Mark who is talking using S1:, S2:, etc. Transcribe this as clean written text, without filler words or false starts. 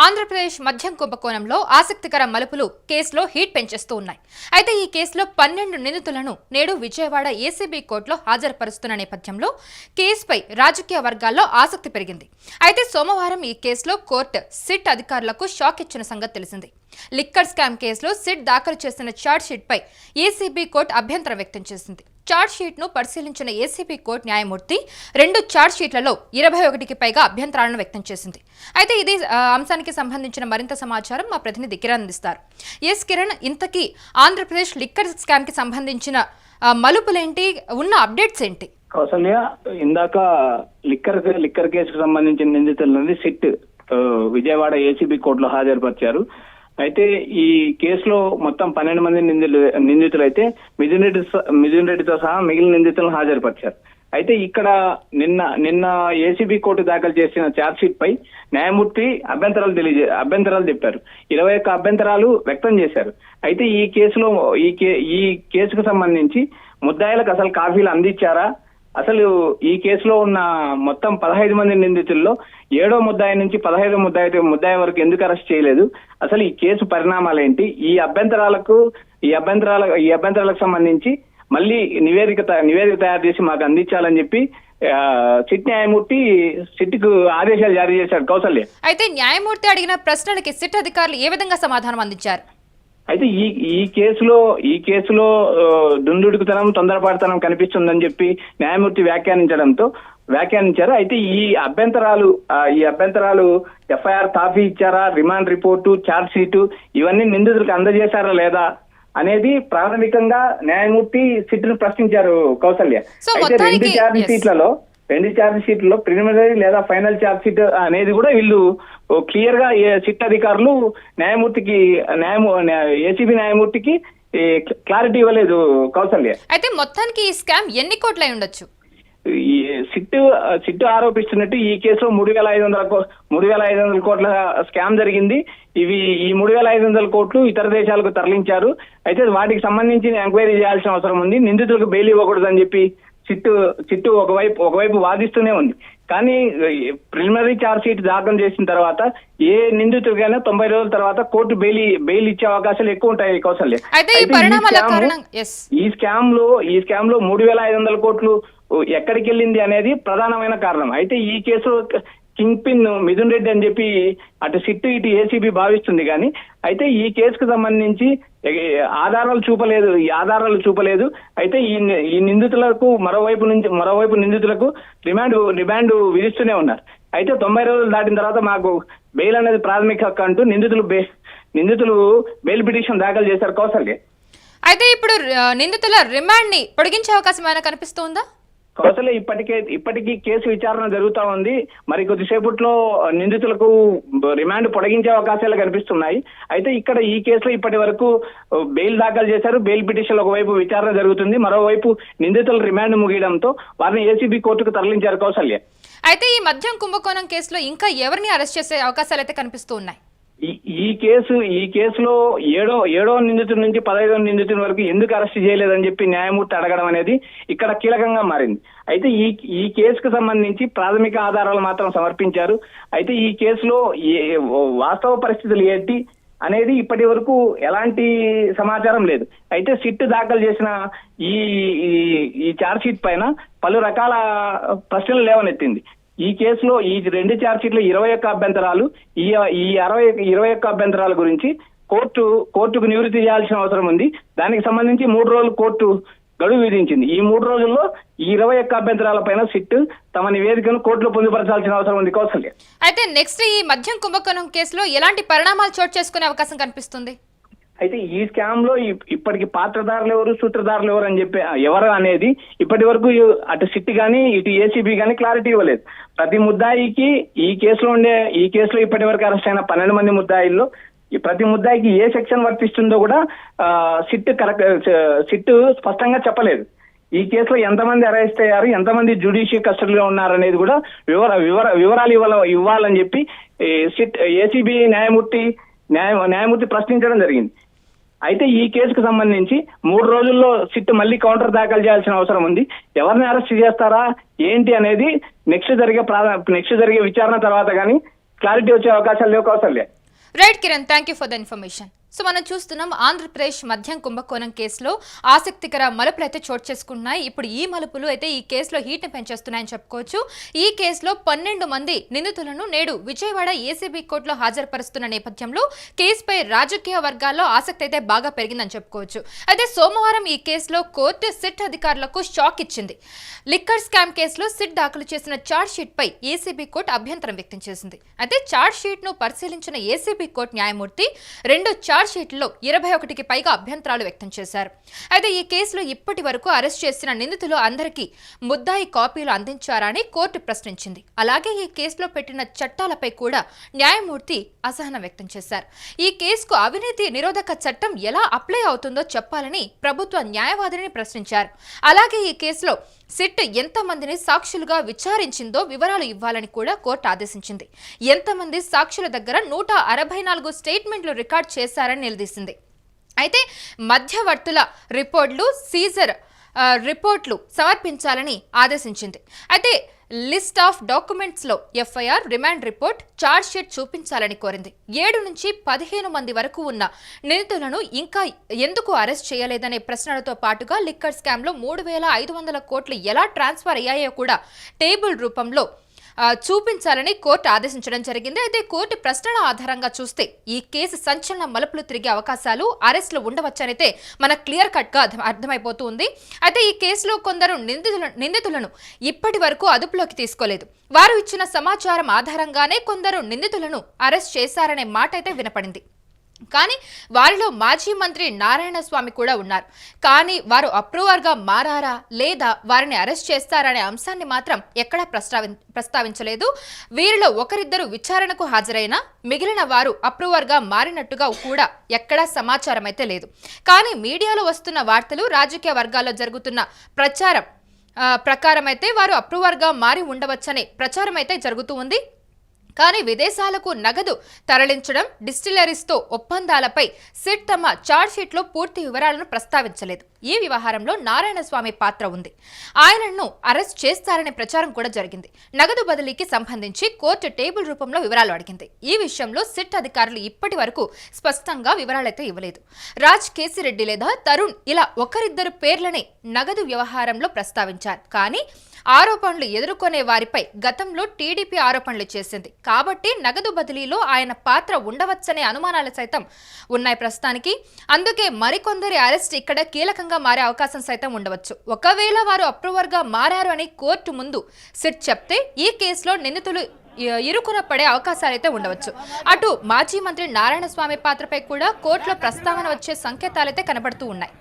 S1: ఆంధ్రప్రదేశ్ మద్యం కుంభకోణంలో ఆసక్తికర మలుపులు కేసులో హీట్ పెంచేస్తూ ఉన్నాయి. అయితే ఈ కేసులో 12 నిందితులను నేడు విజయవాడ ఏసీబీ కోర్టులో హాజరుపరుస్తున్న నేపథ్యంలో కేసుపై రాజకీయ వర్గాల్లో ఆసక్తి పెరిగింది. అయితే సోమవారం ఈ కేసులో కోర్టు సిట్ అధికారులకు షాక్ ఇచ్చిన సంగతి తెలిసింది. లిక్కర్ స్కామ్ కేసులో సిట్ దాఖలు చేసిన ఛార్జ్ షీట్ పై ఏసీబీ కోర్టు అభ్యంతరం వ్యక్తం చేసింది. ఛార్జ్ షీట్ ను పరిశీలించిన ఏసీబీ కోర్టు న్యాయమూర్తి 2 ఛార్జ్ షీట్లలో 21కి పైగా అభ్యంతరాలను వ్యక్తం చేసింది. అయితే ఇది అంశానికి సంబంధించిన మరింత సమాచారం మా ప్రతినిధి కిరణ్ అందిస్తారు. ఎస్ కిరణ్, ఇంతకీ ఆంధ్రప్రదేశ్ లిక్కర్ స్కామ్ కి సంబంధించిన మలుపులేంటి, ఉన్న అప్డేట్స్ ఏంటి?
S2: కౌసల్య, ఇందాక లిక్కర్ కేసుకు సంబంధించిన నిందితులని సిట్ విజయవాడ ఏసీబీ కోర్టులో హాజరుపరిచారు. అయితే ఈ కేసులో మొత్తం 12 మంది నిందితులు అయితే మిథున్ రెడ్డితో సహా మిగిలిన నిందితులను హాజరుపరిచారు. అయితే ఇక్కడ నిన్న ఏసీబీ కోర్టు దాఖలు చేసిన ఛార్జ్ షీట్ పై న్యాయమూర్తి అభ్యంతరాలు చెప్పారు. 21 అభ్యంతరాలు వ్యక్తం చేశారు. అయితే ఈ కేసుకు సంబంధించి ముద్దాయిలకు అసలు కాఫీలు అందించారా, అసలు ఈ కేసులో ఉన్న మొత్తం 15 మంది నిందితుల్లో 7వ ముద్దాయి నుంచి 15వ ముద్దాయి వరకు ఎందుకు అరెస్ట్ చేయలేదు, అసలు ఈ కేసు పరిణామాలేంటి, ఈ అభ్యంతరాలకు సంబంధించి మళ్ళీ నివేదిక తయారు చేసి మాకు అందించాలని చెప్పి సిట్ న్యాయమూర్తి సిట్కు ఆదేశాలు జారీ చేశారు. కౌసల్య,
S1: అయితే న్యాయమూర్తి అడిగిన ప్రశ్నలకి సిట్ అధికారులు ఏ విధంగా సమాధానం అందించారు?
S2: అయితే ఈ కేసులో దుందుడుకుతనం, తొందరపాటుతనం కనిపిస్తుందని చెప్పి న్యాయమూర్తి వ్యాఖ్యానించారు. అయితే ఈ అభ్యంతరాలు ఎఫ్ఐఆర్ కాపీ ఇచ్చారా, రిమాండ్ రిపోర్టు, ఛార్జ్ షీటు ఇవన్నీ నిందితులకు అందజేశారా లేదా అనేది ప్రాథమికంగా న్యాయమూర్తి సిట్ ను ప్రశ్నించారు. కౌసల్య, అయితే 2 ఛార్జ్ షీట్లలో ప్రిలిమినరీ లేదా ఫైనల్ ఛార్జ్ షీట్ అనేది కూడా వీళ్ళు క్లియర్ గా సిట్ అధికారులు ఏసీబీ న్యాయమూర్తికి క్లారిటీ ఇవ్వలేదు. కౌసల్య,
S1: అయితే మొత్తానికి ఈ స్కామ్ ఎన్ని కోట్లై ఉండొచ్చు?
S2: సిట్ ఆరోపిస్తున్నట్టు ఈ కేసులో 3,500 కోట్ల స్కామ్ జరిగింది. ఈ 3,500 కోట్లు ఇతర దేశాలకు తరలించారు. అయితే వాటికి సంబంధించి ఎంక్వైరీ చేయాల్సిన అవసరం ఉంది. నిందితులకు బెయిల్ ఇవ్వకూడదని చెప్పి సిట్టు ఒకవైపు వాదిస్తూనే ఉంది. కానీ ప్రిలిమినరీ ఛార్జ్ షీట్ దాఖలు చేసిన తర్వాత ఏ నిందితుడికైనా 90 రోజుల తర్వాత కోర్టు బెయిల్ ఇచ్చే అవకాశాలు ఎక్కువ ఉంటాయి. కౌసల్య, ఈ స్కామ్ లో 3,500 కోట్లు ఎక్కడికి వెళ్ళింది అనేది ప్రధానమైన కారణం. అయితే ఈ కేసులో కింగ్ పిన్ మిథున్ రెడ్డి అని చెప్పి అటు సిట్టు ఇటు ఏసీబీ భావిస్తుంది. కానీ అయితే ఈ కేసుకు సంబంధించి ఆధారాలు చూపలేదు. అయితే ఈ నిందితులకు మరోవైపు నిందితులకు రిమాండ్ విధిస్తూనే ఉన్నారు. అయితే 90 రోజులు దాటిన తర్వాత మాకు బెయిల్ అనేది ప్రాథమిక హక్కు అంటూ నిందితులు బెయిల్ పిటిషన్ దాఖలు చేశారు. కౌసల్య,
S1: అయితే ఇప్పుడు నిందితుల రిమాండ్ ని పొడిగించే అవకాశం ఏమైనా కనిపిస్తుందా?
S2: కౌసల్య, ఇప్పటికీ కేసు విచారణ జరుగుతా ఉంది. మరి కొద్దిసేపట్లో నిందితులకు రిమాండ్ పొడిగించే అవకాశాలు కనిపిస్తున్నాయి. అయితే ఇక్కడ ఈ కేసులో ఇప్పటి వరకు బెయిల్ దాఖలు చేశారు. బెయిల్ పిటిషన్ ఒకవైపు విచారణ జరుగుతుంది, మరోవైపు నిందితుల రిమాండ్ ముగియడంతో వారిని ఏసీబీ కోర్టుకు తరలించారు. కౌసల్య,
S1: అయితే ఈ మద్యం కుంభకోణం కేసులో ఇంకా ఎవరిని అరెస్ట్ చేసే అవకాశాలు అయితే కనిపిస్తూ ఉన్నాయి?
S2: ఈ కేసులో 7వ నిందితుడి నుంచి 15వ నిందితుడి వరకు ఎందుకు అరెస్ట్ చేయలేదని చెప్పి న్యాయమూర్తి అడగడం అనేది ఇక్కడ కీలకంగా మారింది. అయితే ఈ కేసుకు సంబంధించి ప్రాథమిక ఆధారాలు మాత్రం సమర్పించారు. అయితే ఈ కేసులో వాస్తవ పరిస్థితులు ఏంటి అనేది ఇప్పటి వరకు ఎలాంటి సమాచారం లేదు. అయితే సిట్ దాఖలు చేసిన ఈ ఛార్జ్ షీట్ పైన పలు రకాల ప్రశ్నలు లేవనెత్తింది. ఈ కేసులో ఈ 2 ఛార్జ్ షీట్లు 21 అభ్యంతరాలు, ఈ 21 అభ్యంతరాల గురించి కోర్టుకు నివృత్తి చేయాల్సిన అవసరం ఉంది. దానికి సంబంధించి 3 రోజులు కోర్టు గడువు విధించింది. ఈ 3 రోజుల్లో ఈ 21 అభ్యంతరాల పైన సిట్ తమ నివేదికను కోర్టులో పొందుపరచాల్సిన అవసరం ఉంది. కౌసల్య,
S1: అయితే నెక్స్ట్ ఈ మద్యం కుంభకోణం కేసులో ఎలాంటి పరిణామాలు చోటు చేసుకునే అవకాశం కనిపిస్తుంది?
S2: అయితే ఈ స్కామ్ లో ఇప్పటికి పాత్రదారులు ఎవరు, సూత్రధారులు ఎవరు అని చెప్పి ఎవరు అనేది ఇప్పటి వరకు అటు సిట్ గానీ ఇటు ఏసీబీ గానీ క్లారిటీ ఇవ్వలేదు. ప్రతి ముద్దాయికి ఈ కేసులో ఇప్పటి వరకు అరెస్ట్ అయిన 12 మంది ముద్దాయిల్లో ప్రతి ముద్దాయికి ఏ సెక్షన్ వర్తిస్తుందో కూడా సిట్ స్పష్టంగా చెప్పలేదు. ఈ కేసులో ఎంతమంది అరెస్ట్ అయ్యారు, ఎంతమంది జ్యుడిషియల్ కస్టడీలో ఉన్నారనేది కూడా వివరాలు ఇవ్వాలని చెప్పి ఏసీబీ న్యాయమూర్తి ప్రశ్నించడం జరిగింది. అయితే ఈ కేసుకు సంబంధించి 3 రోజుల్లో సిట్ మళ్ళీ కౌంటర్ దాఖలు చేయాల్సిన అవసరం ఉంది. ఎవరిని అరెస్ట్ చేస్తారా ఏంటి అనేది నెక్స్ట్ జరిగే విచారణ తర్వాత కానీ క్లారిటీ వచ్చే అవకాశాలు లేవు Kausalya.
S1: Right Kiran, thank you for the information. So మనం చూస్తున్నాం ఆంధ్రప్రదేశ్ మద్యం కుంభకోణం కేసులో ఆసక్తికర మలుపులు అయితే చోటు చేసుకుంటున్నాయి. ఇప్పుడు ఈ మలుపులు అయితే ఈ కేసులో హీట్ని పెంచేస్తున్నాయని చెప్పుకోవచ్చు. ఈ కేసులో 12 మంది నిందితులను నేడు విజయవాడ ఏసీబీ కోర్టులో హాజరుపరుస్తున్న నేపథ్యంలో కేసుపై రాజకీయ వర్గాల్లో ఆసక్తి అయితే బాగా పెరిగిందని చెప్పుకోవచ్చు. అయితే సోమవారం ఈ కేసులో కోర్టు సిట్ అధికారులకు షాక్ ఇచ్చింది. లిక్కర్ స్కామ్ కేసులో సిట్ దాఖలు చేసిన ఛార్జ్ షీట్ పై ఏసీబీ కోర్టు అభ్యంతరం వ్యక్తం చేసింది. అయితే ఛార్జ్ షీట్ ను పరిశీలించిన ఏసీబీ కోర్టు న్యాయమూర్తి రెండు ఛార్జ్ షీట్లో 21కి పైగా అభ్యంతరాలు వ్యక్తం చేశారు. అయితే ఈ కేసులో ఇప్పటి వరకు అరెస్ట్ చేసిన నిందితులు అందరికీ ముద్దాయి కాపీలు అందించారని కోర్టు ప్రశ్నించింది. అలాగే ఈ కేసులో పెట్టిన చట్టాలపై కూడా న్యాయమూర్తి అసహనం వ్యక్తం చేశారు. ఈ కేసుకు అవినీతి నిరోధక చట్టం ఎలా అప్లై అవుతుందో చెప్పాలని ప్రభుత్వ న్యాయవాదిని ప్రశ్నించారు. అలాగే ఈ కేసులో సిట్ ఎంతమందిని సాక్షులుగా విచారించిందో వివరాలు ఇవ్వాలని కూడా కోర్టు ఆదేశించింది. ఎంతమంది సాక్షుల దగ్గర 164 స్టేట్మెంట్లు రికార్డ్ చేశారని నిలదీసింది. అయితే మధ్యవర్తుల రిపోర్ట్లు సమర్పించాలని ఆదేశించింది. అయితే లిస్ట్ ఆఫ్ డాక్యుమెంట్స్లో FIR, remand report, charge sheet చూపించాలని కోరింది. 7 నుంచి 15 మంది వరకు ఉన్న నిందితులను ఇంకా ఎందుకు అరెస్ట్ చేయలేదనే ప్రశ్నలతో పాటుగా లిక్కర్ స్కామ్లో 3,500 కోట్లు ఎలా ట్రాన్స్ఫర్ అయ్యాయో కూడా టేబుల్ రూపంలో చూపించాలని కోర్టు ఆదేశించడం జరిగింది. అయితే కోర్టు ప్రశ్నల ఆధారంగా చూస్తే ఈ కేసు సంచలన మలుపులు తిరిగే అవకాశాలు, అరెస్టులు ఉండవచ్చనైతే మనకు క్లియర్ కట్ గా అర్థమైపోతుంది. అయితే ఈ కేసులో కొందరు నిందితులను ఇప్పటి వరకు అదుపులోకి తీసుకోలేదు. వారు ఇచ్చిన సమాచారం ఆధారంగానే కొందరు నిందితులను అరెస్ట్ చేశారనే మాట అయితే వినపడింది. కానీ వారిలో మాజీ మంత్రి నారాయణ స్వామి కూడా ఉన్నారు. కానీ వారు అప్రూవర్గా మారారా లేదా వారిని అరెస్ట్ చేస్తారనే అంశాన్ని మాత్రం ఎక్కడా ప్రస్తావించలేదు. వీరిలో ఒకరిద్దరు విచారణకు హాజరైనా మిగిలిన వారు అప్రూవర్గా మారినట్టుగా కూడా ఎక్కడా సమాచారం అయితే లేదు. కానీ మీడియాలో వస్తున్న వార్తలు, రాజకీయ వర్గాల్లో జరుగుతున్న ప్రకారం అయితే వారు అప్రూవర్గా మారి ఉండవచ్చనే ప్రచారం అయితే జరుగుతూ ఉంది. కానీ విదేశాలకు నగదు తరలించడం, డిస్టిలరీస్తో ఒప్పందాలపై సిట్ తమ ఛార్జ్షీట్లో పూర్తి వివరాలను ప్రస్తావించలేదు. ఈ వ్యవహారంలో నారాయణ స్వామి పాత్ర ఉంది. ఆయనను అరెస్ట్ చేస్తారనే ప్రచారం కూడా జరిగింది. నగదు బదిలీకి సంబంధించి కోర్టు టేబుల్ రూపంలో వివరాలు అడిగింది. ఈ విషయంలో సిట్ అధికారులు ఇప్పటి వరకు స్పష్టంగా వివరాలైతే ఇవ్వలేదు. రాజ్ కేసిరెడ్డి లేదా తరుణ్ ఇలా ఒకరిద్దరు పేర్లనే నగదు వ్యవహారంలో ప్రస్తావించారు. కానీ ఆరోపణలు ఎదుర్కొనే వారిపై గతంలో టీడీపీ ఆరోపణలు చేసింది కాబట్టి నగదు బదిలీలో ఆయన పాత్ర ఉండవచ్చనే అనుమానాలు సైతం ఉన్నాయి ప్రస్తుతానికి. అందుకే మరికొందరి అరెస్ట్ ఇక్కడ కీలకంగా మారే అవకాశం సైతం ఉండవచ్చు. ఒకవేళ వారు అప్రూవర్గా మారారు అని కోర్టు ముందు సిట్ చెప్తే ఈ కేసులో నిందితులు ఇరుకున పడే అవకాశాలైతే ఉండవచ్చు. అటు మాజీ మంత్రి నారాయణ స్వామి పాత్రపై కూడా కోర్టులో ప్రస్తావన వచ్చే సంకేతాలైతే కనబడుతూ ఉన్నాయి.